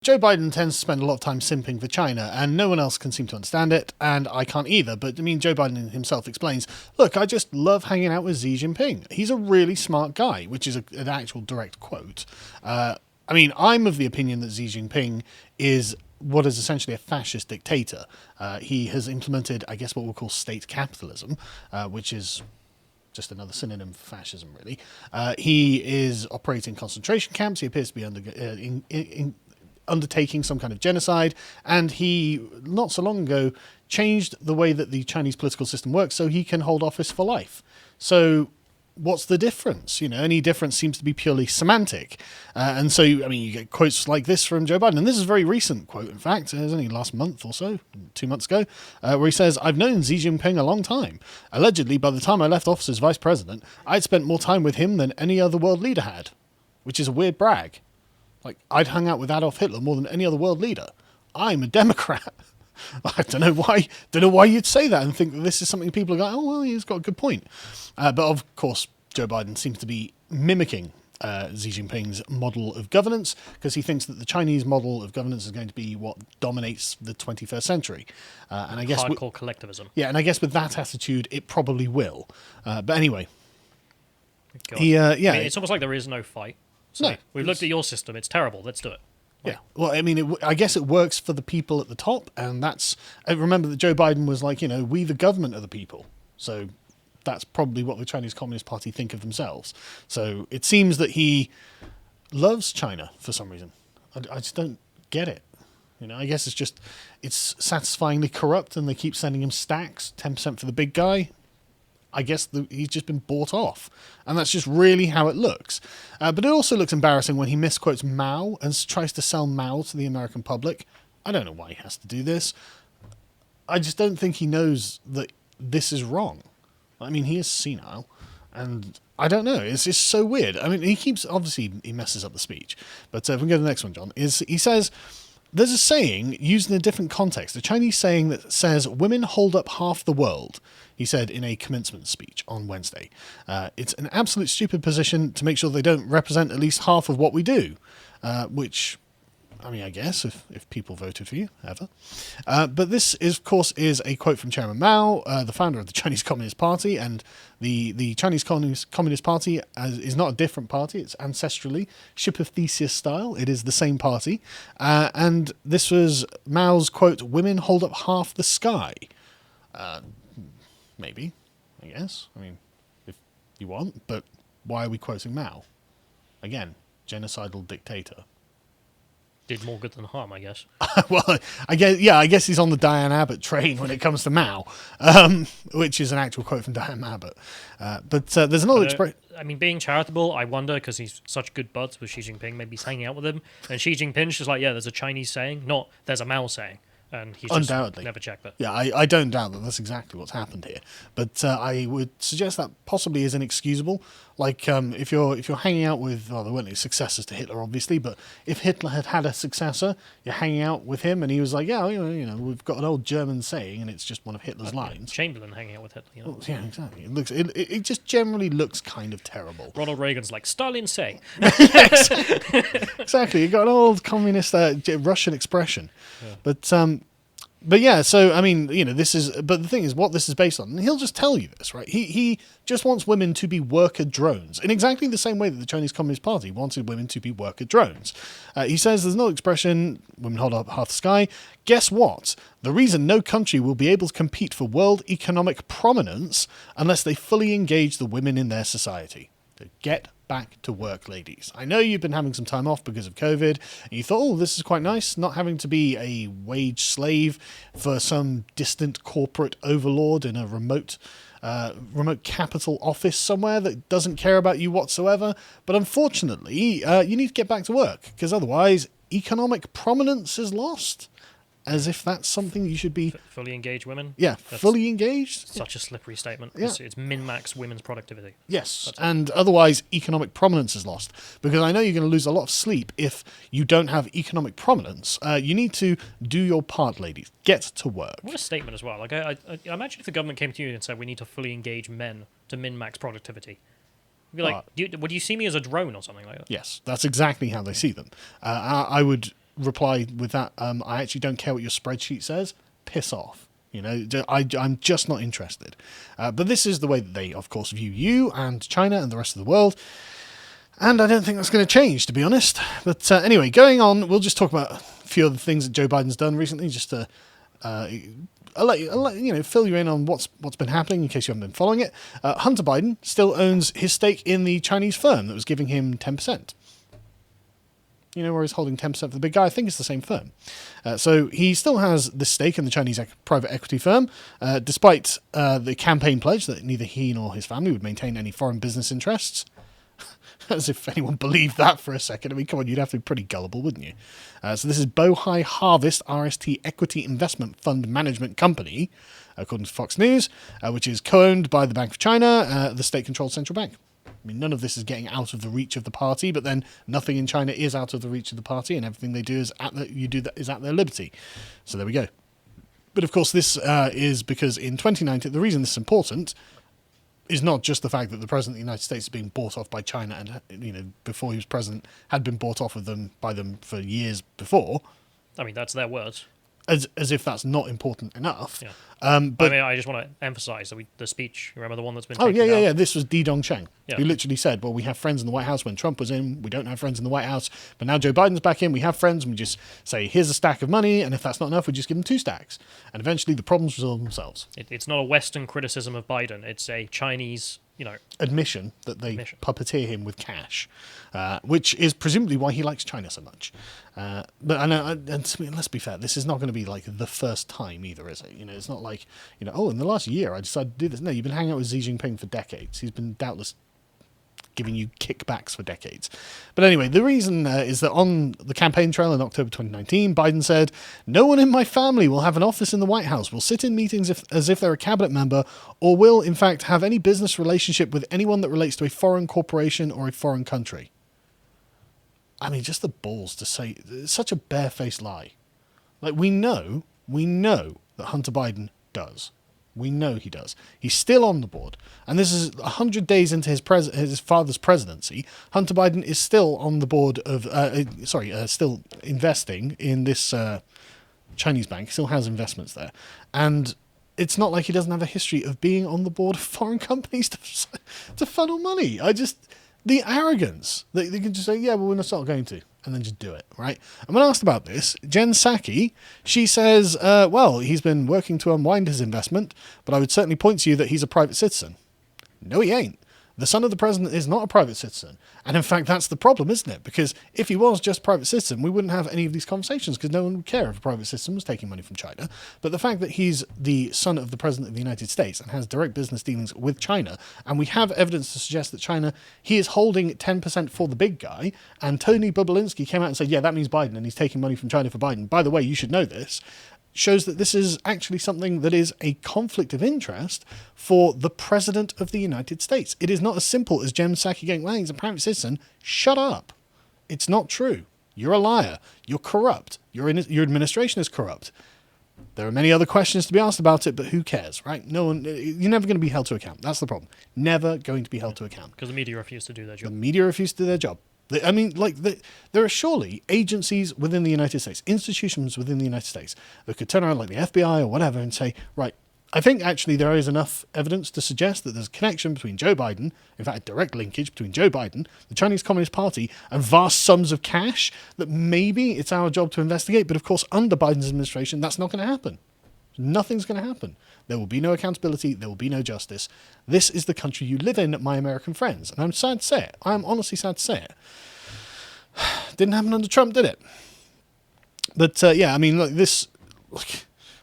Joe Biden tends to spend a lot of time simping for China, and no one else can seem to understand it, and I can't either. But, I mean, Joe Biden himself explains, look, I just love hanging out with Xi Jinping. He's a really smart guy, which is an actual direct quote. I mean, I'm of the opinion that Xi Jinping is what is essentially a fascist dictator. He has implemented, I guess, what we'll call state capitalism, which is just another synonym for fascism, really. He is operating concentration camps. He appears to be undertaking some kind of genocide, and he, not so long ago, changed the way that the Chinese political system works so he can hold office for life. So what's the difference? You know, any difference seems to be purely semantic. And so, I mean, you get quotes like this from Joe Biden, and this is a very recent quote, in fact. It was only last month or so, 2 months ago, where he says, I've known Xi Jinping a long time. Allegedly, by the time I left office as vice president, I'd spent more time with him than any other world leader had, which is a weird brag. Like, I'd hung out with Adolf Hitler more than any other world leader. I'm a Democrat. I don't know why you'd say that and think that this is something people are going, oh, well, he's got a good point. But of course, Joe Biden seems to be mimicking Xi Jinping's model of governance, because he thinks that the Chinese model of governance is going to be what dominates the 21st century. And I guess hardcore collectivism. Yeah, and I guess with that attitude, it probably will. But anyway, God. yeah, I mean, it's almost like there is no fight. So no, we've looked at your system. It's terrible. Let's do it. Yeah, well, I mean, I guess it works for the people at the top, and that's. I remember that Joe Biden was like, you know, we the government are the people. So that's probably what the Chinese Communist Party think of themselves. So it seems that he loves China for some reason. I just don't get it. You know, I guess it's satisfyingly corrupt, and they keep sending him stacks, 10% for the big guy. I guess he's just been bought off. And that's just really how it looks. But it also looks embarrassing when he misquotes Mao and tries to sell Mao to the American public. I don't know why he has to do this. I just don't think he knows that this is wrong. I mean, he is senile. And I don't know. It's just so weird. I mean, obviously, he messes up the speech. But if we go to the next one, John, he says, there's a saying used in a different context, a Chinese saying that says, women hold up half the world, he said in a commencement speech on Wednesday. It's an absolute stupid position to make sure they don't represent at least half of what we do, which, I mean, I guess, if people voted for you, ever. But this, of course, is a quote from Chairman Mao, the founder of the Chinese Communist Party, and the Chinese Communist Party is not a different party. It's ancestrally, ship of Theseus style. It is the same party. And this was Mao's quote, women hold up half the sky. Maybe, I guess. I mean, if you want, but why are we quoting Mao? Again, genocidal dictator. Did more good than harm, I guess. Well, I guess he's on the Diane Abbott train when it comes to Mao, which is an actual quote from Diane Abbott. But there's another expression. I mean, being charitable, I wonder, because he's such good buds with Xi Jinping, maybe he's hanging out with him, and Xi Jinping's just like, yeah, there's a Chinese saying, not there's a Mao saying. And he's just undoubtedly never checked that. Yeah, I don't doubt that that's exactly what's happened here. But I would suggest that possibly is inexcusable. Like, if you're hanging out with, well, there weren't any successors to Hitler, obviously, but if Hitler had a successor, you're hanging out with him, and he was like, yeah, you know, we've got an old German saying, and it's just one of Hitler's lines. Chamberlain hanging out with Hitler. You know? Well, yeah, exactly. It just generally looks kind of terrible. Ronald Reagan's like, Stalin say. Exactly. You got an old communist Russian expression. Yeah. But yeah, so, I mean, you know, but the thing is, what this is based on, and he'll just tell you this, right? He just wants women to be worker drones, in exactly the same way that the Chinese Communist Party wanted women to be worker drones. He says there's no expression, women hold up half the sky. Guess what? The reason no country will be able to compete for world economic prominence unless they fully engage the women in their society. So get back to work, ladies. I know you've been having some time off because of COVID, and you thought, oh, this is quite nice, not having to be a wage slave for some distant corporate overlord in a remote capital office somewhere that doesn't care about you whatsoever. But unfortunately, you need to get back to work, because otherwise economic prominence is lost. As if that's something you should be... Fully engaged women? Yeah, that's fully engaged. Such a slippery statement. Yeah. It's min-max women's productivity. Yes, and otherwise economic prominence is lost. Because I know you're going to lose a lot of sleep if you don't have economic prominence. You need to do your part, ladies. Get to work. What a statement as well. Like, I imagine if the government came to you and said, we need to fully engage men to min-max productivity. You'd be like, would you see me as a drone or something like that? Yes, that's exactly how they see them. I would reply with that, I actually don't care what your spreadsheet says, piss off. I'm just not interested. But this is the way that they, of course, view you and China and the rest of the world. And I don't think that's going to change, to be honest. But anyway, going on, we'll just talk about a few other things that Joe Biden's done recently, just to fill you in on what's been happening in case you haven't been following it. Hunter Biden still owns his stake in the Chinese firm that was giving him 10%. Where he's holding 10% for the big guy. I think it's the same firm. So he still has this stake in the Chinese private equity firm, despite the campaign pledge that neither he nor his family would maintain any foreign business interests. As if anyone believed that for a second. I mean, come on, you'd have to be pretty gullible, wouldn't you? So this is Bohai Harvest RST Equity Investment Fund Management Company, according to Fox News, which is co-owned by the Bank of China, the state-controlled central bank. I mean, none of this is getting out of the reach of the party, but then nothing in China is out of the reach of the party, and everything they do is at their liberty. So there we go. But of course, this is because in 2019, the reason this is important is not just the fact that the president of the United States is being bought off by China, and before he was president, had been bought off of them by them for years before. I mean, that's their words. As if that's not important enough. Yeah. But I just want to emphasize that the speech. Remember the one that's been? Oh taken down? yeah. This was Di Dongsheng, Yeah. who literally said, "Well, we have friends in the White House when Trump was in. We don't have friends in the White House, but now Joe Biden's back in. We have friends, and we just say, here's a stack of money, and if that's not enough, we just give them 2 stacks, and eventually the problems resolve themselves." It's not a Western criticism of Biden. It's a Chinese, admission that they puppeteer him with cash, which is presumably why he likes China so much. But I know, and let's be fair, this is not going to be like the first time either, is it? It's not like, in the last year I decided to do this. No, you've been hanging out with Xi Jinping for decades. He's been doubtless giving you kickbacks for decades. But anyway, the reason is that on the campaign trail in October 2019, Biden said, "No one in my family will have an office in the White House, will sit in meetings as if they're a cabinet member, or will, in fact, have any business relationship with anyone that relates to a foreign corporation or a foreign country." I mean, just the balls to say such a barefaced lie. Like, we know that Hunter Biden does. We know he does. He's still on the board. And this is 100 days into his father's presidency. Hunter Biden is still on the board of, still investing in this Chinese bank. He still has investments there. And it's not like he doesn't have a history of being on the board of foreign companies to funnel money. The arrogance that they can just say, yeah, well, we're not going to, and then just do it, right? And when asked about this, Jen Psaki, she says, well, he's been working to unwind his investment, but I would certainly point to you that he's a private citizen. No, he ain't. The son of the president is not a private citizen. And in fact, that's the problem, isn't it? Because if he was just a private citizen, we wouldn't have any of these conversations because no one would care if a private citizen was taking money from China. But the fact that he's the son of the president of the United States and has direct business dealings with China, and we have evidence to suggest that China, he is holding 10% for the big guy, and Tony Bobulinski came out and said, yeah, that means Biden, and he's taking money from China for Biden. By the way, you should know this. Shows that this is actually something that is a conflict of interest for the President of the United States. It is not as simple as Jen Psaki going, well, he's a private citizen. Shut up. It's not true. You're a liar. You're corrupt. Your administration is corrupt. There are many other questions to be asked about it, but who cares, right? No one. You're never going to be held to account. That's the problem. Never going to be held to account. Because the media refuse to do their job. The media refuse to do their job. I mean, there are surely agencies within the United States, institutions within the United States that could turn around like the FBI or whatever and say, right, I think actually there is enough evidence to suggest that there's a connection between Joe Biden, in fact, a direct linkage between Joe Biden, the Chinese Communist Party, and vast sums of cash that maybe it's our job to investigate. But of course, under Biden's administration, that's not going to happen. Nothing's going to happen. There will be no accountability. There will be no justice. This is the country you live in, my American friends. And I'm sad to say it. I'm honestly sad to say it. Didn't happen under Trump, did it? But yeah, I mean,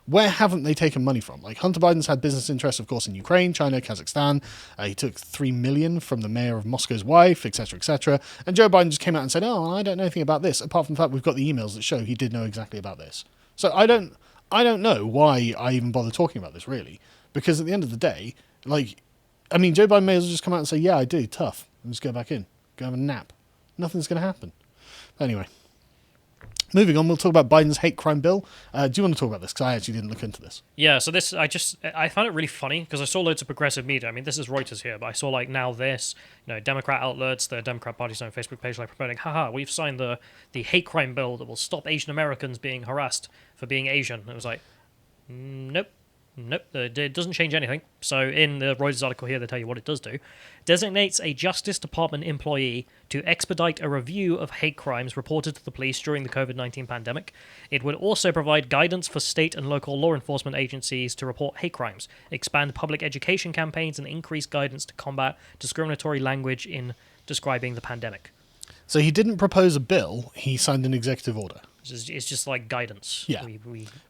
where haven't they taken money from? Like, Hunter Biden's had business interests, of course, in Ukraine, China, Kazakhstan. He took $3 million from the mayor of Moscow's wife, etc., etc. And Joe Biden just came out and said, oh, I don't know anything about this, apart from the fact we've got the emails that show he did know exactly about this. So I don't know why I even bother talking about this, really. Because at the end of the day, Joe Biden may as well just come out and say, yeah, I do, tough. And just go back in. Go have a nap. Nothing's going to happen. Anyway. Moving on, we'll talk about Biden's hate crime bill. Do you want to talk about this? Because I actually didn't look into this. Yeah, so this, I found it really funny because I saw loads of progressive media. I mean, this is Reuters here, but I saw like Now This, Democrat outlets, the Democrat Party's own Facebook page, like promoting, haha, we've signed the hate crime bill that will stop Asian Americans being harassed for being Asian. And it was like, nope. Nope, it doesn't change anything. So in the Reuters article here, they tell you what it does do. Designates a Justice Department employee to expedite a review of hate crimes reported to the police during the COVID-19 pandemic. It would also provide guidance for state and local law enforcement agencies to report hate crimes, expand public education campaigns, and increase guidance to combat discriminatory language in describing the pandemic. So he didn't propose a bill, he signed an executive order. It's just like guidance. Yeah.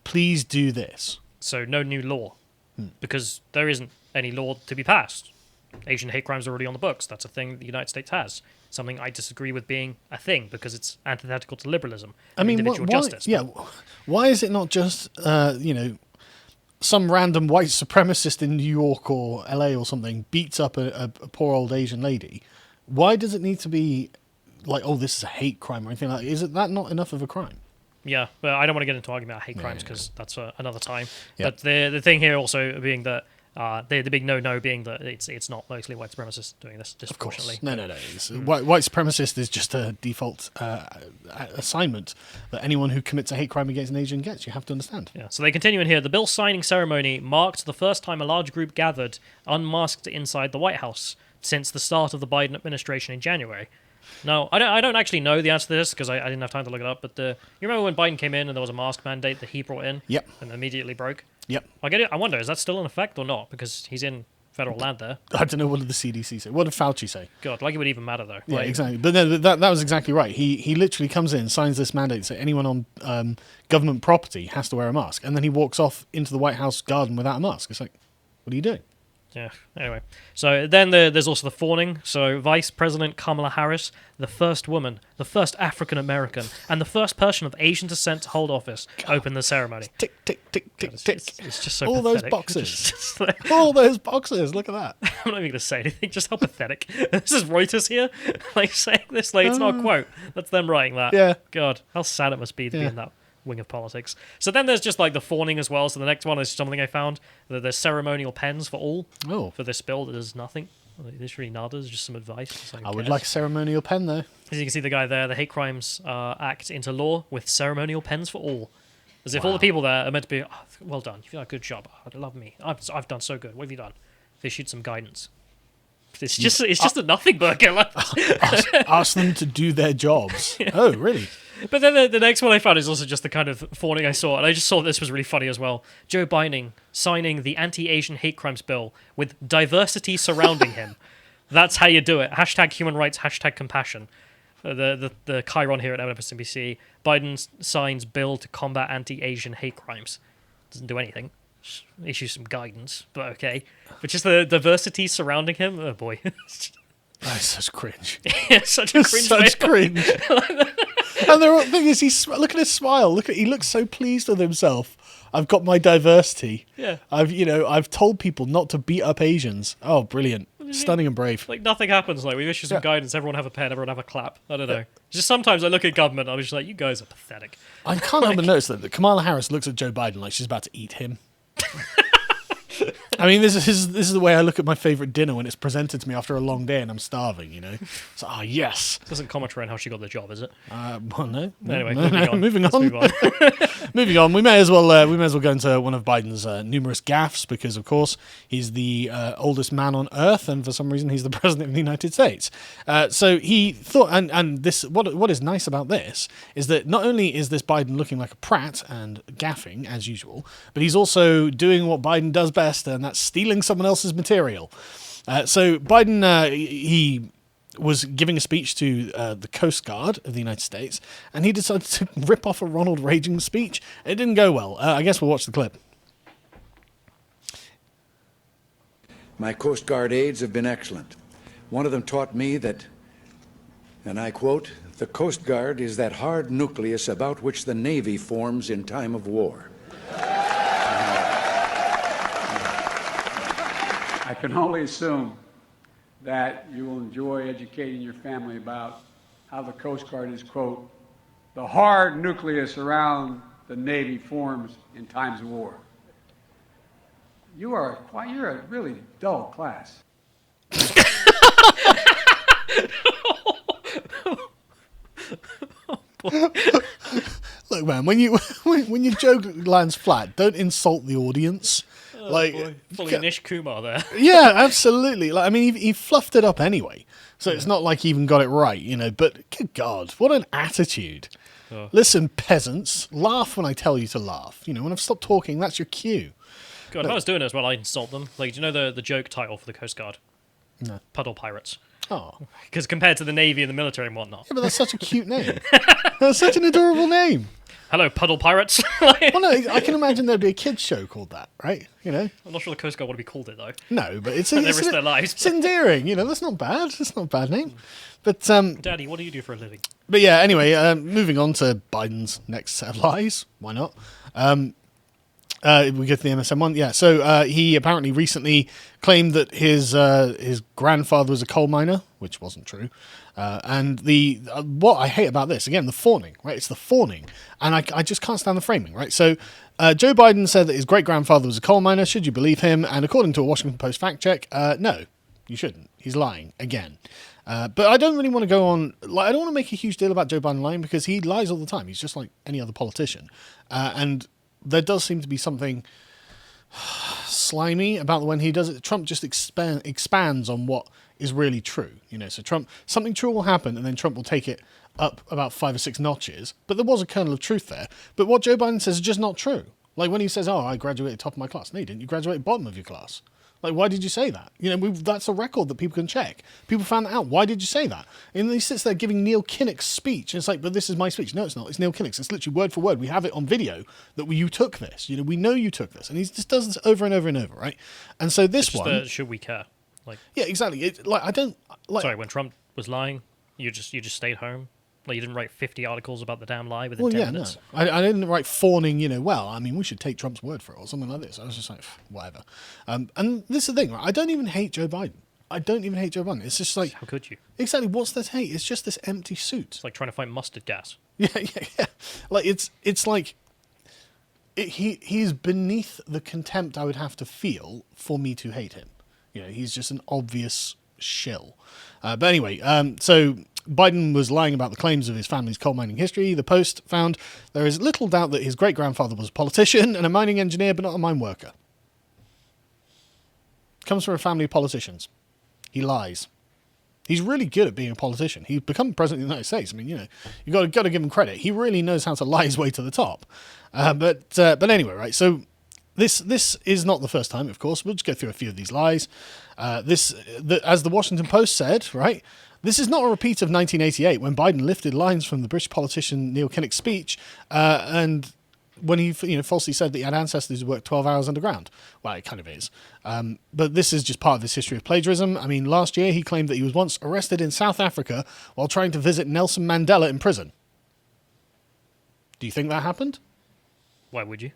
Please do this. So no new law, because there isn't any law to be passed. Asian hate crimes are already on the books. That's a thing the United States has. Something I disagree with being a thing, because it's antithetical to liberalism and individual justice. Yeah, why is it not just, some random white supremacist in New York or LA or something beats up a poor old Asian lady? Why does it need to be like, oh, this is a hate crime or anything like that? Is that not enough of a crime? Yeah, but I don't want to get into arguing about hate crimes because that's another time. Yeah. But the thing here also being that the big no being that it's not mostly white supremacists doing this disproportionately. Of course. No. White supremacist is just a default assignment that anyone who commits a hate crime against an Asian gets. You have to understand. Yeah. So they continue in here. The bill signing ceremony marked the first time a large group gathered unmasked inside the White House since the start of the Biden administration in January. No, I don't actually know the answer to this because I didn't have time to look it up. But you remember when Biden came in and there was a mask mandate that he brought in? Yep. And immediately broke? Yep. I get it. I wonder, is that still in effect or not? Because he's in federal land there. I don't know, what did the CDC say? What did Fauci say? God, like it would even matter though. Yeah, like, exactly. But no, that was exactly right. He literally comes in, signs this mandate, so anyone on government property has to wear a mask, and then he walks off into the White House garden without a mask. It's like, what are you doing? Yeah, anyway. So then there's also the fawning. So Vice President Kamala Harris, the first woman, the first African American, and the first person of Asian descent to hold office, opened the ceremony. Tick, tick, tick, tick, tick. It's just so all pathetic. those boxes. Just like, all those boxes. Look at that. I'm not even going to say anything. Just how pathetic. This is Reuters here, like saying this. Like it's not a quote. That's them writing that. Yeah. God, how sad it must be to be in that wing of politics. So then there's just like the fawning as well. So the next one is something I found. There's ceremonial pens for all. Oh. For this bill that does nothing. Literally nada, just some advice. I would like a ceremonial pen though. As you can see, the guy there, the Hate Crimes Act into law with ceremonial pens for all. As if all the people there are meant to be, oh, well done, you've done a good job, oh, love me, I've done so good, what have you done? They shoot some guidance. It's just a nothing burger. Ask them to do their jobs. Yeah. Oh, really? But then the next one I found is also just the kind of fawning I saw, and I just saw this was really funny as well. Joe Biden signing the anti-Asian hate crimes bill with diversity surrounding him. That's how you do it. Hashtag human rights, hashtag compassion. The Chiron here at MSNBC. Biden signs bill to combat anti-Asian hate crimes. Doesn't do anything. Just issue some guidance, but okay. But just the diversity surrounding him, oh boy. That's such cringe. Yeah, such a cringe. Such cringe. And the thing is, look at his smile. He looks so pleased with himself. I've got my diversity. Yeah. I've told people not to beat up Asians. Oh, brilliant. Stunning and brave. Like nothing happens. Like we've issued some guidance. Everyone have a pen. Everyone have a clap. I don't know. Just sometimes I look at government. I'm just like, you guys are pathetic. I can't help but notice that Kamala Harris looks at Joe Biden like she's about to eat him. I mean, this is the way I look at my favourite dinner when it's presented to me after a long day and I'm starving, So, yes. Doesn't comment on how she got the job, is it? Well, no. Anyway, moving on. Move on. Moving on. We may as well go into one of Biden's numerous gaffes because, of course, he's the oldest man on Earth, and for some reason, he's the president of the United States. So he thought, and this what is nice about this is that not only is this Biden looking like a prat and gaffing as usual, but he's also doing what Biden does best, and that's stealing someone else's material. So Biden, he was giving a speech to the Coast Guard of the United States, and he decided to rip off a Ronald Reagan speech. It didn't go well. I guess we'll watch the clip. My Coast Guard aides have been excellent. One of them taught me that, and I quote, "The Coast Guard is that hard nucleus about which the Navy forms in time of war." I can only assume that you will enjoy educating your family about how the Coast Guard is, quote, the hard nucleus around the Navy forms in times of war. You're a really dull class. Look, man, when your joke lands flat, don't insult the audience. Fully Nish Kumar there. Yeah, absolutely. Like, I mean, he fluffed it up anyway, so it's not like he even got it right, you know. But good God, what an attitude! Listen, peasants, laugh when I tell you to laugh. You know, when I've stopped talking, that's your cue. God, if I was doing it as well, I'd insult them. Like, do you know the joke title for the Coast Guard? No. Puddle Pirates. Oh, Because compared to the Navy and the military and whatnot. yeah, but that's such a cute name. That's such an adorable name. Hello, Puddle Pirates. Well, no, I can imagine there'd be a kids' show called that, right? You know. I'm not sure the Coast Guard would be called it, though. No, but it's They risk their lives. It's endearing, you know. That's not bad. That's not a bad name. But Daddy, what do you do for a living? But yeah, anyway, moving on to Biden's next set of lies. Why not? We go to the MSM one. Yeah, so he apparently recently claimed that his grandfather was a coal miner, which wasn't true. And what I hate about this, again, the fawning, right? It's the fawning. And I just can't stand the framing, right? So Joe Biden said that his great-grandfather was a coal miner. Should you believe him? And according to a Washington Post fact check, no, you shouldn't. He's lying again. But I don't really want to go on. Like, I don't want to make a huge deal about Joe Biden lying because he lies all the time. He's just like any other politician, and there does seem to be something slimy about when he does it. Trump just expands on what is really true. You know, so something true will happen, and then Trump will take it up about 5 or 6 notches. But there was a kernel of truth there. But what Joe Biden says is just not true. Like when he says, "Oh, I graduated top of my class." No, you didn't. You graduated bottom of your class. Like, why did you say that? You know, that's a record that people can check. People found that out. Why did you say that? And he sits there giving Neil Kinnock's speech. And it's like, but this is my speech. No, it's not. It's Neil Kinnock's. It's literally word for word. We have it on video that you took this. You know, we know you took this. And he just does this over and over and over, right? And so this one... should we care? Like, yeah, exactly. I don't... Like, sorry, when Trump was lying, you just stayed home? Like, you didn't write 50 articles about the damn lie within 10 minutes? No. I didn't write fawning, you know, well, I mean, we should take Trump's word for it or something like this. I was just like, whatever. And this is the thing, right? I don't even hate Joe Biden. It's just like... How could you? Exactly, what's that hate? It's just this empty suit. It's like trying to find mustard gas. Yeah. Like, it's like... he's beneath the contempt I would have to feel for me to hate him. You know, he's just an obvious shill. But anyway, so... Biden was lying about the claims of his family's coal mining history. The Post found there is little doubt that his great-grandfather was a politician and a mining engineer, but not a mine worker. Comes from a family of politicians. He lies. He's really good at being a politician. He's become president of the United States. I mean, you know, you got to give him credit. He really knows how to lie his way to the top. But anyway, right? So this is not the first time, of course. We'll just go through a few of these lies. As the Washington Post said, right? This is not a repeat of 1988 when Biden lifted lines from the British politician Neil Kinnock's speech and when he falsely said that he had ancestors who worked 12 hours underground. Well, it kind of is. But this is just part of his history of plagiarism. I mean, last year he claimed that he was once arrested in South Africa while trying to visit Nelson Mandela in prison. Do you think that happened? Why would you?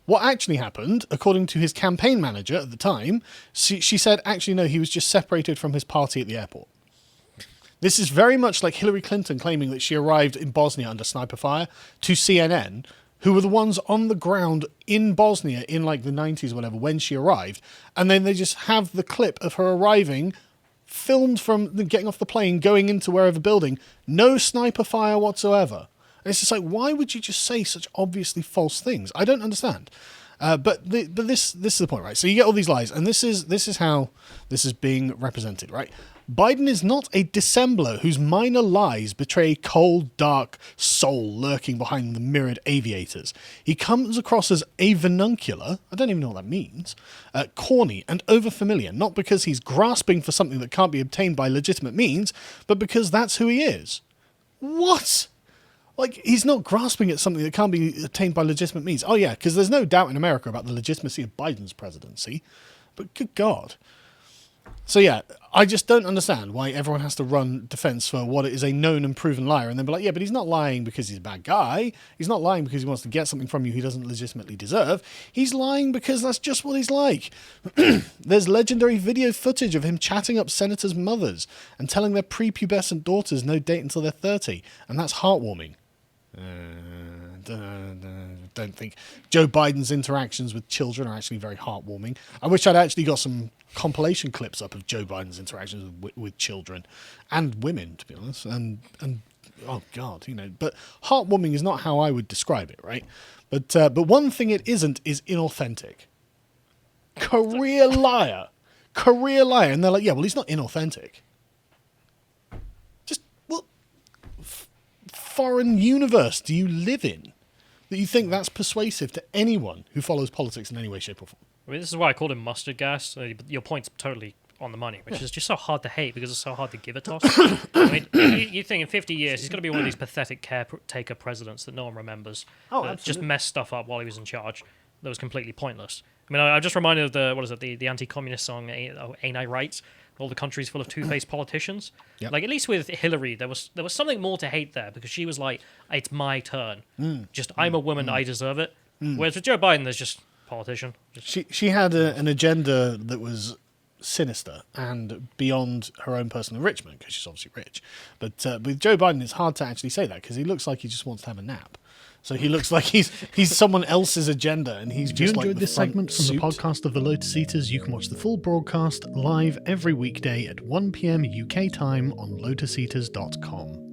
What actually happened, according to his campaign manager at the time, she said, actually, no, he was just separated from his party at the airport. This is very much like Hillary Clinton claiming that she arrived in Bosnia under sniper fire to CNN, who were the ones on the ground in Bosnia in like the 90s or whatever when she arrived. And then they just have the clip of her arriving, filmed from getting off the plane, going into wherever building. No sniper fire whatsoever. And it's just like, why would you just say such obviously false things? I don't understand. But this is the point, right? So you get all these lies, and this is how this is being represented, right? Biden is not a dissembler whose minor lies betray a cold, dark soul lurking behind the mirrored aviators. He comes across as avuncular, I don't even know what that means, corny and overfamiliar, not because he's grasping for something that can't be obtained by legitimate means, but because that's who he is. What? Like, he's not grasping at something that can't be obtained by legitimate means. Oh, yeah, because there's no doubt in America about the legitimacy of Biden's presidency. But good God. So yeah, I just don't understand why everyone has to run defense for what is a known and proven liar, and then be like, yeah, but he's not lying because he's a bad guy. He's not lying because he wants to get something from you he doesn't legitimately deserve. He's lying because that's just what he's like. There's legendary video footage of him chatting up senators' mothers and telling their prepubescent daughters no date until they're 30, and that's heartwarming. Don't think Joe Biden's interactions with children are actually very heartwarming. I wish I'd actually got some compilation clips up of Joe Biden's interactions with children and women, to be honest. And oh god, but heartwarming is not how I would describe it, right? But one thing it isn't is inauthentic. Career liar, and they're like, yeah, well, he's not inauthentic. Just what foreign universe do you live in that you think that's persuasive to anyone who follows politics in any way, shape, or form? I mean, this is why I called him mustard gas. Your point's totally on the money, which is just so hard to hate because it's so hard to give it to us. I mean, you think in 50 years he's going to be one of these pathetic caretaker presidents that no one remembers. Oh, that absolutely. just messed stuff up while he was in charge. That was completely pointless. I mean, I'm just reminded of the anti-communist song "Ain't I Right?" All the countries full of two-faced politicians. Yep. Like, at least with Hillary, there was something more to hate there because she was like, "It's my turn. I'm a woman, I deserve it." Whereas with Joe Biden, there's just politician. She had an agenda that was sinister and beyond her own personal enrichment because she's obviously rich. But with Joe Biden, it's hard to actually say that because he looks like he just wants to have a nap. So he looks like he's someone else's agenda, and he's just like the front suit. If you enjoyed this segment from the podcast of the Lotus Eaters, you can watch the full broadcast live every weekday at 1 p.m. UK time on lotuseaters.com.